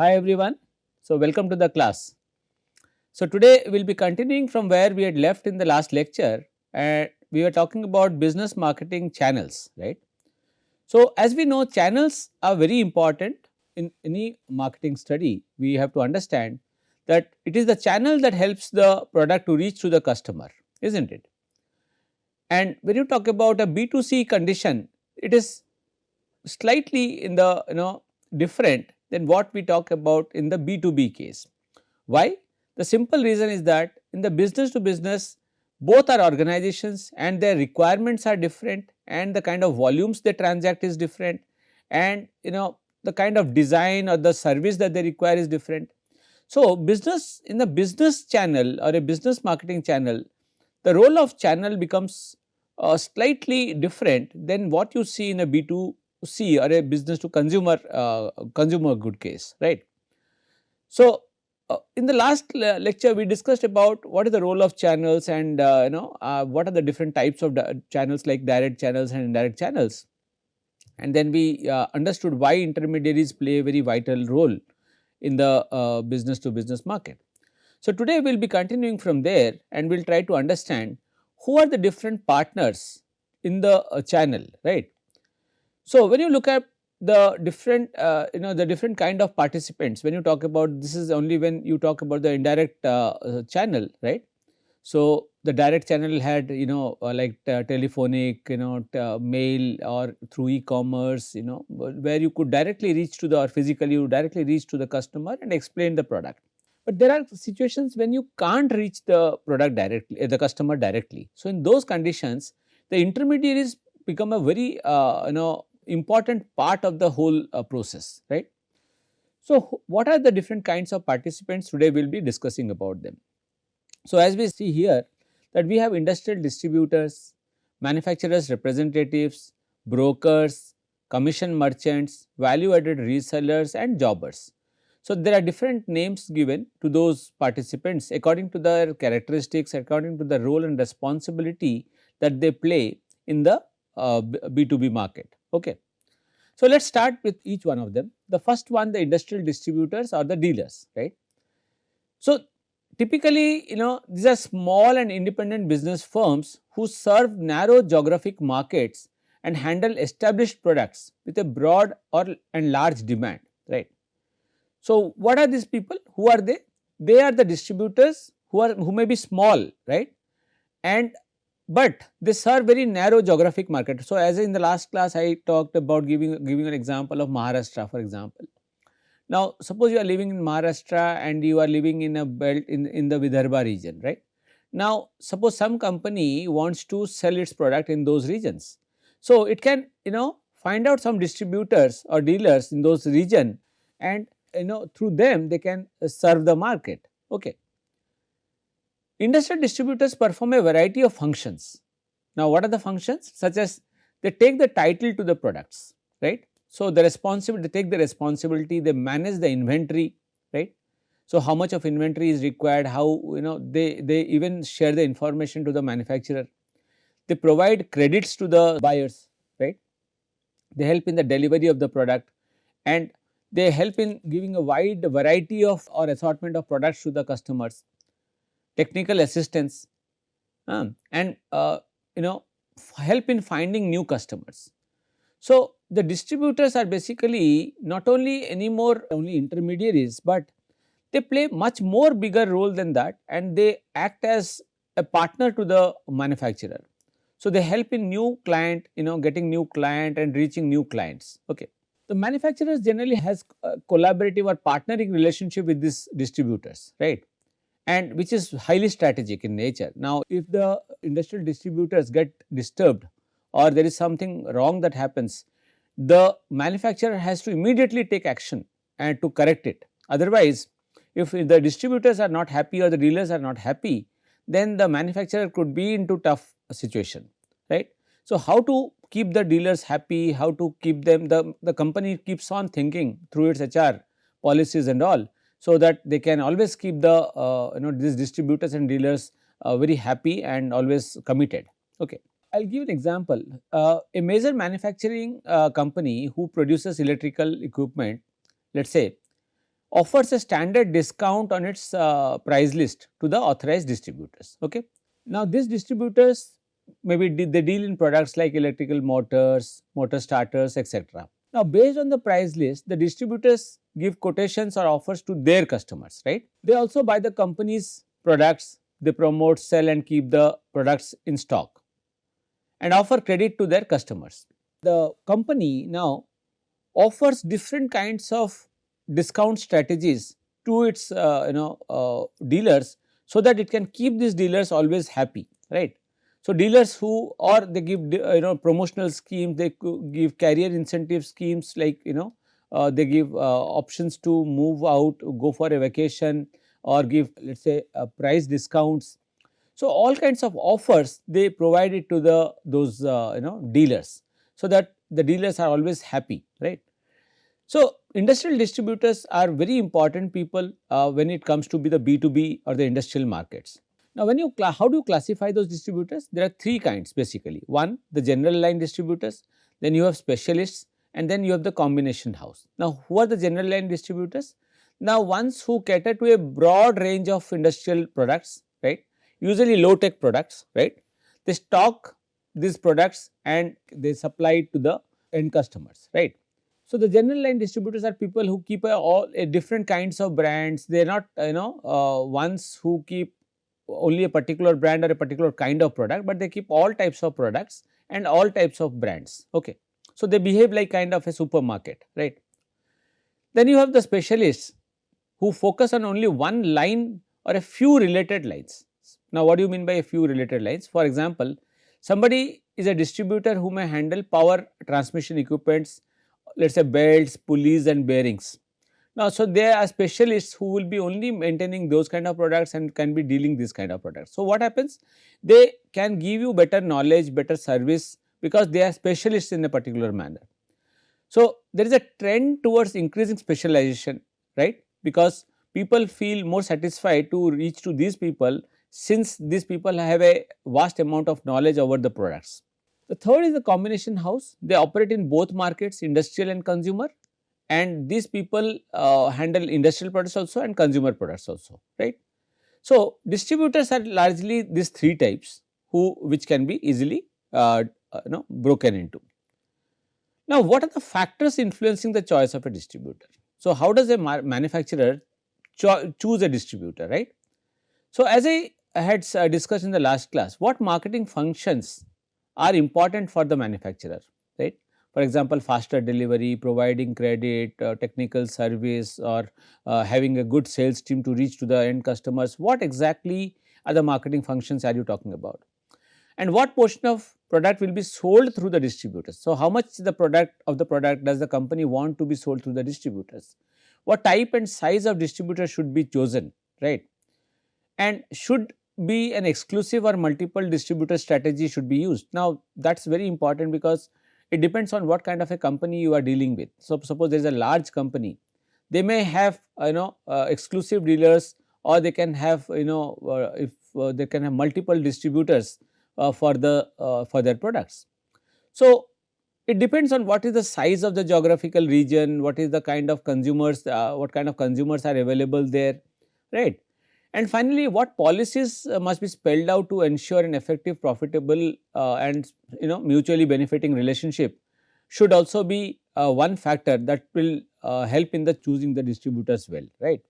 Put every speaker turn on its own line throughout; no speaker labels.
Hi everyone. So welcome to the class. So today we will be continuing from where we had left in the last lecture, and we were talking about business marketing channels, right? So as we know, channels are very important in any marketing study. We have to understand that it is the channel that helps the product to reach to the customer, isn't it? And when you talk about a B2C condition, it is slightly in the different than what we talk about in the B2B case. Why? The simple reason is that in the business to business, both are organizations and their requirements are different, and the kind of volumes they transact is different, and the kind of design or the service that they require is different. So business, in the business channel or a business marketing channel, the role of channel becomes slightly different than what you see in a B2C or a business to consumer good case, right? So, in the last lecture we discussed about what is the role of channels, and what are the different types of channels, like direct channels and indirect channels, and then we understood why intermediaries play a very vital role in the business to business market. So, today we will be continuing from there, and we will try to understand who are the different partners in the channel, right. So, when you look at the different the different kind of participants, when you talk about, this is only when you talk about the indirect channel, right. So, the direct channel had telephonic, mail, or through e-commerce, where you could directly reach to the, or physically you directly reach to the customer and explain the product. But there are situations when you can't reach the product directly, the customer directly. So, in those conditions, the intermediaries become a very important part of the whole process, right. So, what are the different kinds of participants? Today we will be discussing about them. So, as we see here, that we have industrial distributors, manufacturers representatives, brokers, commission merchants, value added resellers, and jobbers. So, there are different names given to those participants according to their characteristics, according to the role and responsibility that they play in the B2B market. Okay. So, let us start with each one of them. The first one, the industrial distributors or the dealers, right. So, typically, these are small and independent business firms who serve narrow geographic markets and handle established products with a broad or and large demand, right. So, what are these people? Who are they? They are the distributors who may be small, right, and but they serve very narrow geographic market. So, as in the last class I talked about giving an example of Maharashtra, for example. Now, suppose you are living in Maharashtra and you are living in a belt in the Vidarbha region, right. Now, suppose some company wants to sell its product in those regions. So, it can find out some distributors or dealers in those region, and through them they can serve the market. Okay. Industrial distributors perform a variety of functions. Now, what are the functions? Such as they take the title to the products, right. So, the responsibility, they take the responsibility, they manage the inventory, right. So, how much of inventory is required, how they even share the information to the manufacturer. They provide credits to the buyers, right. They help in the delivery of the product, and they help in giving a wide variety of or assortment of products to the customers, technical assistance, and help in finding new customers. So, the distributors are basically not only anymore only intermediaries, but they play much more bigger role than that, and they act as a partner to the manufacturer. So, they help in new client, getting new client and reaching new clients. Okay. The manufacturers generally has a collaborative or partnering relationship with these distributors, right, and which is highly strategic in nature. Now, if the industrial distributors get disturbed or there is something wrong that happens, the manufacturer has to immediately take action and to correct it. Otherwise, if the distributors are not happy or the dealers are not happy, then the manufacturer could be into tough situation, right. So, how to keep the dealers happy, how to keep them, the company keeps on thinking through its HR policies and all, so that they can always keep the these distributors and dealers very happy and always committed. Okay. I will give an example. A major manufacturing company who produces electrical equipment, let us say, offers a standard discount on its price list to the authorized distributors. Okay. Now, these distributors maybe they deal in products like electrical motors, motor starters, etc. Now, based on the price list, the distributors give quotations or offers to their customers, right? They also buy the company's products, they promote, sell and keep the products in stock and offer credit to their customers. The company now offers different kinds of discount strategies to its dealers, so that it can keep these dealers always happy, right? So, dealers who, or they give promotional schemes, they give career incentive schemes, like they give options to move out, go for a vacation, or give, let us say, price discounts. So, all kinds of offers they provide it to the those dealers, so that the dealers are always happy, right? So, industrial distributors are very important people when it comes to be the B2B or the industrial markets. Now, when you how do you classify those distributors? There are three kinds basically. One, the general line distributors, then you have specialists, and then you have the combination house. Now, who are the general line distributors? Now, ones who cater to a broad range of industrial products, right? Usually low tech products, right? They stock these products and they supply it to the end customers, right? So, the general line distributors are people who keep all different kinds of brands. They are not ones who keep only a particular brand or a particular kind of product, but they keep all types of products and all types of brands. Okay. So, they behave like kind of a supermarket, right. Then you have the specialists who focus on only one line or a few related lines. Now, what do you mean by a few related lines? For example, somebody is a distributor who may handle power transmission equipments, let us say belts, pulleys and bearings. Now, so there are specialists who will be only maintaining those kind of products and can be dealing this kind of products. So, what happens? They can give you better knowledge, better service, because they are specialists in a particular manner. So, there is a trend towards increasing specialization, right, because people feel more satisfied to reach to these people, since these people have a vast amount of knowledge over the products. The third is the combination house. They operate in both markets, industrial and consumer, and these people handle industrial products also and consumer products also, right. So, distributors are largely these three types which can be easily broken into. Now, what are the factors influencing the choice of a distributor? So, how does a manufacturer choose a distributor, right? So, as I had discussed in the last class, what marketing functions are important for the manufacturer, right? For example, faster delivery, providing credit, technical service, or having a good sales team to reach to the end customers. What exactly are the marketing functions are you talking about? And what portion of product will be sold through the distributors? So, how much the product does the company want to be sold through the distributors? What type and size of distributor should be chosen, right? And should be an exclusive or multiple distributor strategy should be used. Now, that is very important, because it depends on what kind of a company you are dealing with. So, suppose there is a large company, they may have exclusive dealers, or they can have if they can have multiple distributors for their products. So, it depends on what is the size of the geographical region, what is the kind of consumers, what kind of consumers are available there, right. And finally, what policies must be spelled out to ensure an effective, profitable and mutually benefiting relationship should also be one factor that will help in the choosing the distributors well, right.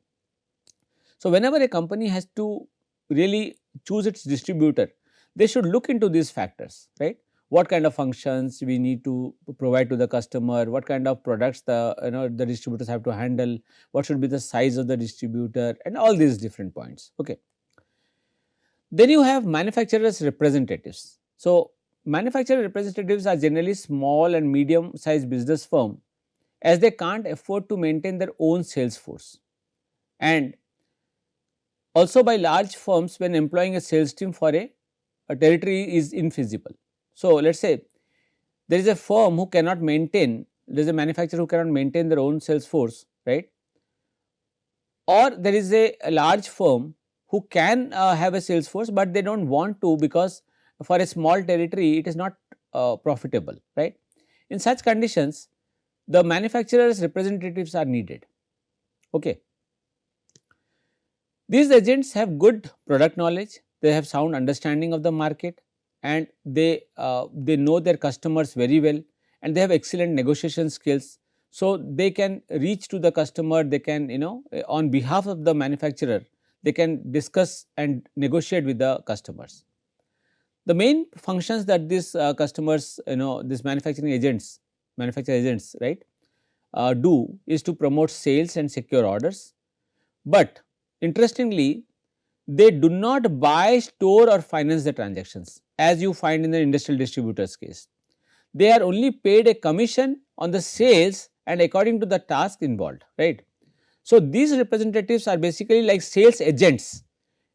So, whenever a company has to really choose its distributor, they should look into these factors, right. What kind of functions we need to provide to the customer, what kind of products the distributors have to handle, what should be the size of the distributor, and all these different points. Okay. Then you have manufacturers representatives. So, manufacturer representatives are generally small and medium sized business firm, as they can't afford to maintain their own sales force, and also by large firms when employing a sales team for a territory is infeasible. So, let us say there is a firm who cannot maintain, there is a manufacturer who cannot maintain their own sales force, right, or there is a large firm who can have a sales force, but they do not want to, because for a small territory it is not profitable, right. In such conditions, the manufacturer's representatives are needed. Okay. These agents have good product knowledge, they have sound understanding of the market, and they know their customers very well, and they have excellent negotiation skills. So they can reach to the customer, they can, on behalf of the manufacturer, they can discuss and negotiate with the customers. The main functions that these customers, these manufacturing agents, right, do is to promote sales and secure orders. But interestingly, they do not buy, store or finance the transactions as you find in the industrial distributors case. They are only paid a commission on the sales and according to the task involved, right. So these representatives are basically like sales agents,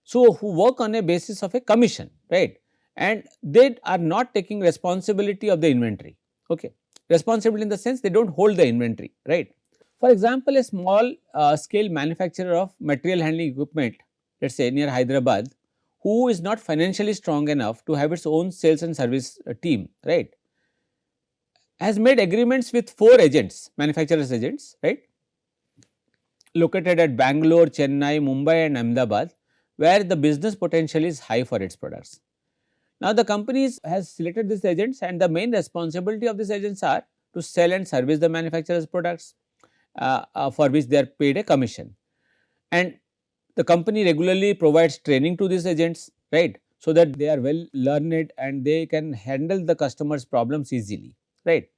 so who work on a basis of a commission, right, and they are not taking responsibility of the inventory. Okay, responsibility in the sense they do not hold the inventory, right. For example, a small scale manufacturer of material handling equipment, let us say near Hyderabad, who is not financially strong enough to have its own sales and service team, right, has made agreements with 4 agents, manufacturers agents, right, located at Bangalore, Chennai, Mumbai and Ahmedabad, where the business potential is high for its products. Now, the companies has selected these agents, and the main responsibility of these agents are to sell and service the manufacturer's products, for which they are paid a commission. And the company regularly provides training to these agents, right, so that they are well learned and they can handle the customer's problems easily, right.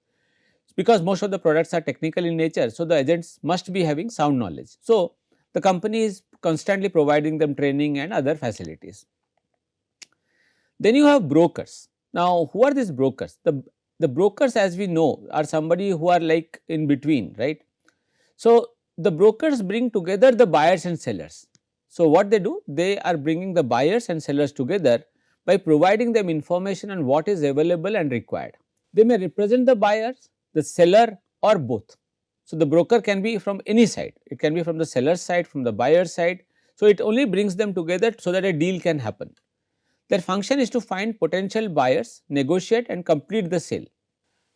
Because most of the products are technical in nature, so the agents must be having sound knowledge. So the company is constantly providing them training and other facilities. Then you have brokers. Now, who are these brokers? The brokers, as we know, are somebody who are like in between, right. So the brokers bring together the buyers and sellers. So what they do? They are bringing the buyers and sellers together by providing them information on what is available and required. They may represent the buyers, the seller or both. So the broker can be from any side, it can be from the seller's side, from the buyer's side. So it only brings them together so that a deal can happen. Their function is to find potential buyers, negotiate and complete the sale.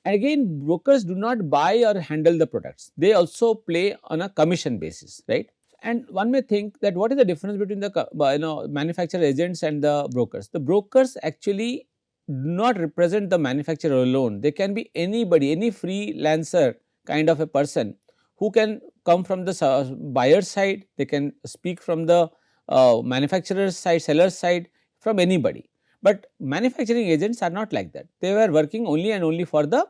Again, brokers do not buy or handle the products, they also play on a commission basis, right. And one may think that what is the difference between the manufacturer agents and the brokers? The brokers actually do not represent the manufacturer alone, they can be anybody, any freelancer kind of a person who can come from the buyer's side, they can speak from the manufacturer's side, seller's side, from anybody. But manufacturing agents are not like that, they were working only and only for the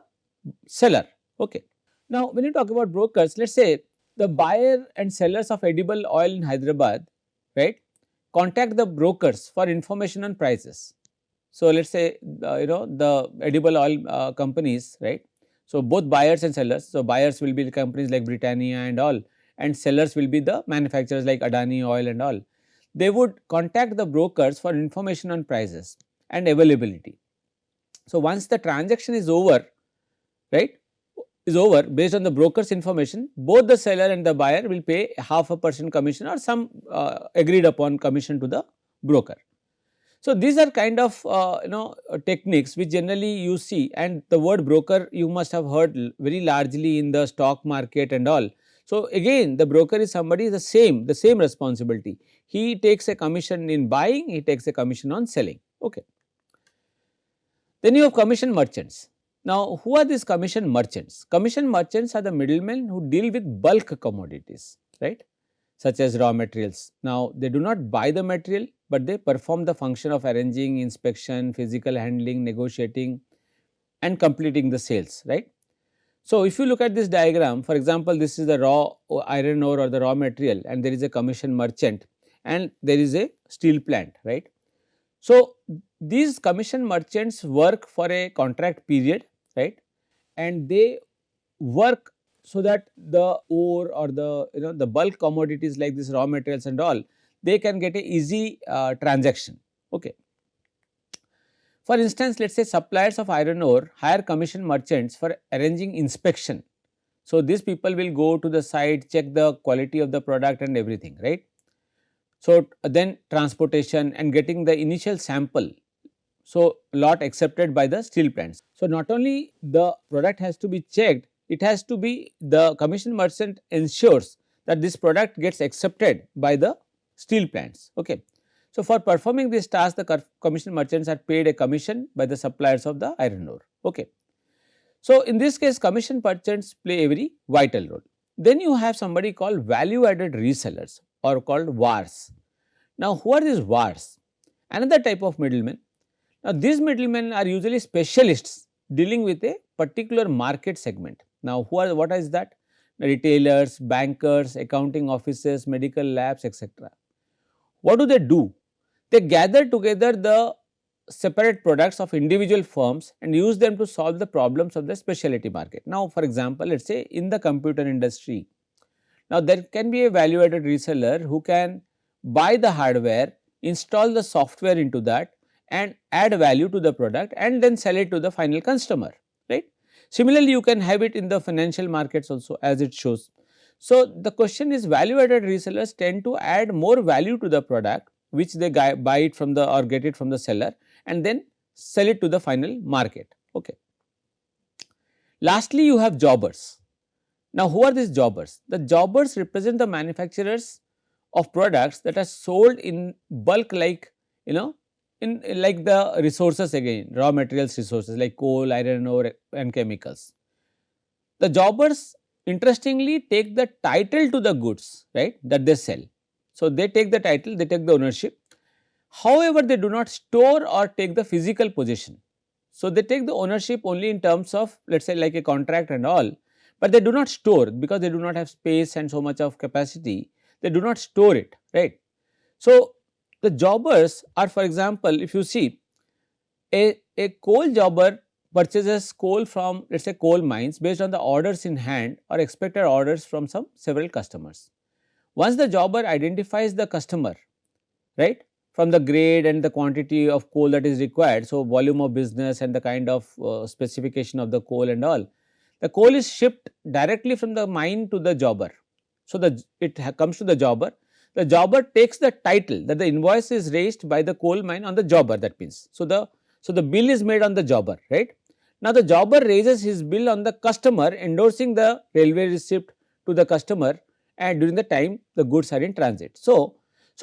seller. Okay. Now, when you talk about brokers, let us say the buyer and sellers of edible oil in Hyderabad, right, contact the brokers for information on prices. So, let us say the edible oil companies, right. So, both buyers and sellers, so buyers will be the companies like Britannia and all, and sellers will be the manufacturers like Adani Oil and all. They would contact the brokers for information on prices and availability. So, once the transaction is over, right, is over, based on the broker's information, both the seller and the buyer will pay 0.5% commission or some agreed upon commission to the broker. So, these are kind of techniques which generally you see, and the word broker you must have heard very largely in the stock market and all. So, again the broker is somebody the same responsibility, he takes a commission in buying, he takes a commission on selling. Okay. Then you have commission merchants. Now, who are these commission merchants? Commission merchants are the middlemen who deal with bulk commodities, right, such as raw materials. Now, they do not buy the material, but they perform the function of arranging, inspection, physical handling, negotiating and completing the sales, right. So, if you look at this diagram, for example, this is the raw iron ore or the raw material, and there is a commission merchant and there is a steel plant, right. So, these commission merchants work for a contract period, right, and they work so that the ore or the the bulk commodities like this raw materials and all, they can get a easy transaction. Okay. For instance, let us say suppliers of iron ore hire commission merchants for arranging inspection. So, these people will go to the site, check the quality of the product and everything, right. So, then transportation and getting the initial sample, so lot accepted by the steel plants. So, not only the product has to be checked, it has to be, the commission merchant ensures that this product gets accepted by the steel plants. Okay. So, for performing this task, the commission merchants are paid a commission by the suppliers of the iron ore. Okay. So, in this case, commission merchants play a very vital role. Then you have somebody called value added resellers or called VARs. Now, who are these VARs? Another type of middlemen. Now, these middlemen are usually specialists dealing with a particular market segment. Now, what is that? The retailers, bankers, accounting offices, medical labs, etc. What do? They gather together the separate products of individual firms and use them to solve the problems of the specialty market. Now, for example, let us say in the computer industry, now there can be a value added reseller who can buy the hardware, install the software into that and add value to the product and then sell it to the final customer, right. Similarly, you can have it in the financial markets also, as it shows. So, the question is, value added resellers tend to add more value to the product which they buy it from the or get it from the seller and then sell it to the final market. Okay. Lastly, you have jobbers. Now, who are these jobbers? The jobbers represent the manufacturers of products that are sold in bulk, like in like the resources, again raw materials resources like coal, iron ore and chemicals. The jobbers interestingly take the title to the goods, right, that they sell. So, they take the title, they take the ownership. However, they do not store or take the physical possession. So, they take the ownership only in terms of, let us say, like a contract and all, but they do not store because they do not have space and so much of capacity, they do not store it, right. So, the jobbers are, for example, if you see a coal jobber purchases coal from, let us say, coal mines based on the orders in hand or expected orders from some several customers. Once the jobber identifies the customer, right, from the grade and the quantity of coal that is required, so volume of business and the kind of specification of the coal and all, the coal is shipped directly from the mine to the jobber. So, it comes to the jobber takes the title, that the invoice is raised by the coal mine on the jobber, that means. So, the bill is made on the jobber, right. Now, the jobber raises his bill on the customer, endorsing the railway receipt to the customer, and during the time the goods are in transit. So,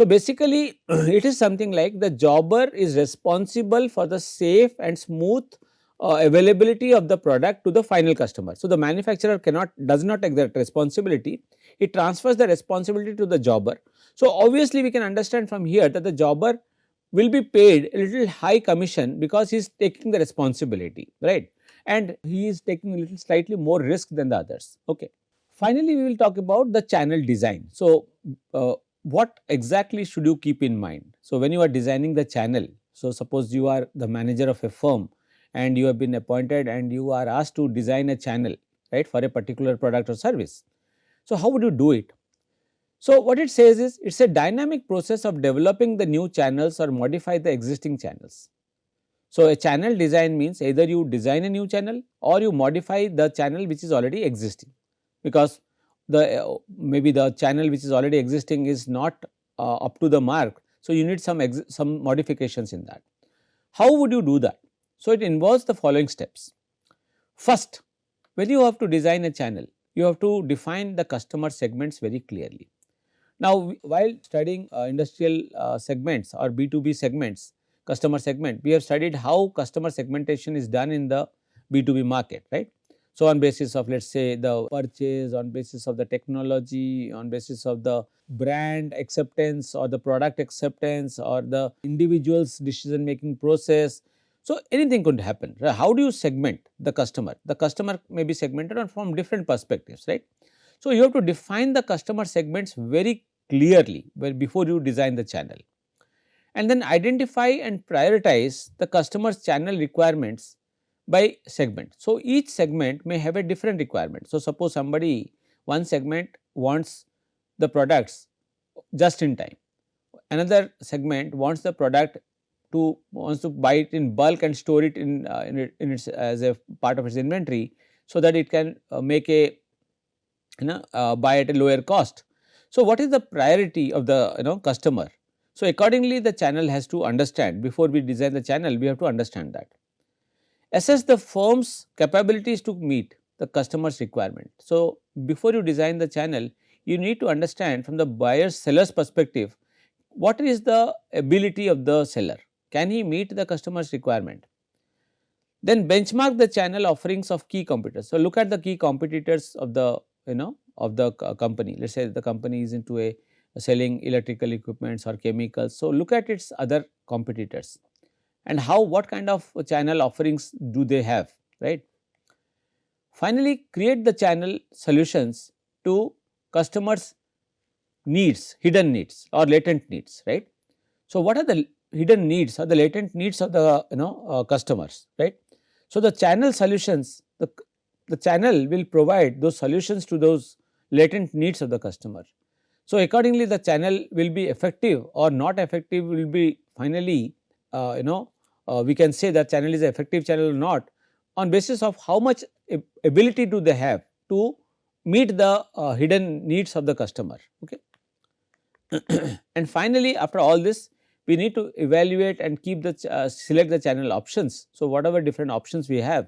basically it is something like the jobber is responsible for the safe and smooth availability of the product to the final customer. So, the manufacturer does not take that responsibility, he transfers the responsibility to the jobber. So, obviously we can understand from here that the jobber will be paid a little high commission because he is taking the responsibility, right, and he is taking a little slightly more risk than the others. Okay. Finally, we will talk about the channel design. So, what exactly should you keep in mind? So, when you are designing the channel, so suppose you are the manager of a firm and you have been appointed and you are asked to design a channel, right, for a particular product or service. So, how would you do it? So, what it says is, it is a dynamic process of developing the new channels or modify the existing channels. So, a channel design means either you design a new channel or you modify the channel which is already existing, because the maybe the channel which is already existing is not up to the mark. So, you need some modifications in that. How would you do that? So, it involves the following steps. First, when you have to design a channel, you have to define the customer segments very clearly. Now, while studying industrial segments or B2B segments, customer segment, we have studied how customer segmentation is done in the B2B market, right. So, on basis of, let us say, the purchase, on basis of the technology, on basis of the brand acceptance or the product acceptance or the individual's decision making process. So, anything could happen. How do you segment the customer? The customer may be segmented from different perspectives, right. So, you have to define the customer segments very clearly before you design the channel, and then identify and prioritize the customer's channel requirements by segment. So, each segment may have a different requirement. So, suppose one segment wants the products just in time, another segment wants the product wants to buy it in bulk and store it in its as a part of its inventory, so that it can make a buy at a lower cost. So, what is the priority of the customer? So, accordingly the channel has to understand. Before we design the channel, we have to understand that. Assess the firm's capabilities to meet the customer's requirement. So, before you design the channel, you need to understand from the buyer's seller's perspective, what is the ability of the seller? Can he meet the customer's requirement? Then benchmark the channel offerings of key competitors. So, look at the key competitors of the of the company. Let us say the company is into a selling electrical equipments or chemicals. So, look at its other competitors and how, what kind of channel offerings do they have, right. Finally, create the channel solutions to customers needs, hidden needs or latent needs, right. So, what are the hidden needs or the latent needs of the customers, right. So, the channel solutions, the channel will provide those solutions to those latent needs of the customer. So, accordingly the channel will be effective or not effective will be finally we can say that channel is an effective channel or not on basis of how much ability do they have to meet the hidden needs of the customer. Okay. And finally, after all this, we need to evaluate and keep the select the channel options. So, whatever different options we have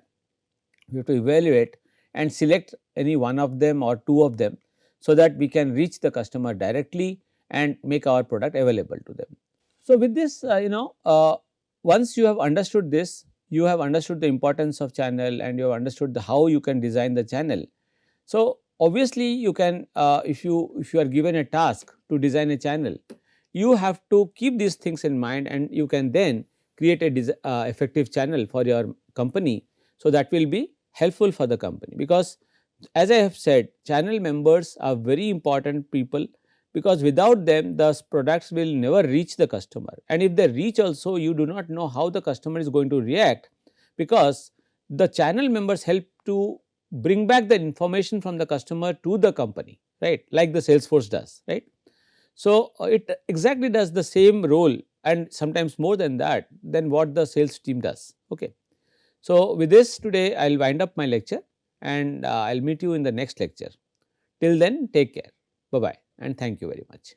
to evaluate and select any one of them or two of them, so that we can reach the customer directly and make our product available to them. So, with this once you have understood this, you have understood the importance of channel and you have understood the how you can design the channel. So, obviously, you can if you are given a task to design a channel, you have to keep these things in mind and you can then create a effective channel for your company. So, that will be helpful for the company, because as I have said, channel members are very important people, because without them the products will never reach the customer, and if they reach also, you do not know how the customer is going to react, because the channel members help to bring back the information from the customer to the company, right, like the Salesforce does, right. So, it exactly does the same role and sometimes more than that than what the sales team does. Okay. So, with this today I will wind up my lecture and I will meet you in the next lecture. Till then, take care. Bye bye and thank you very much.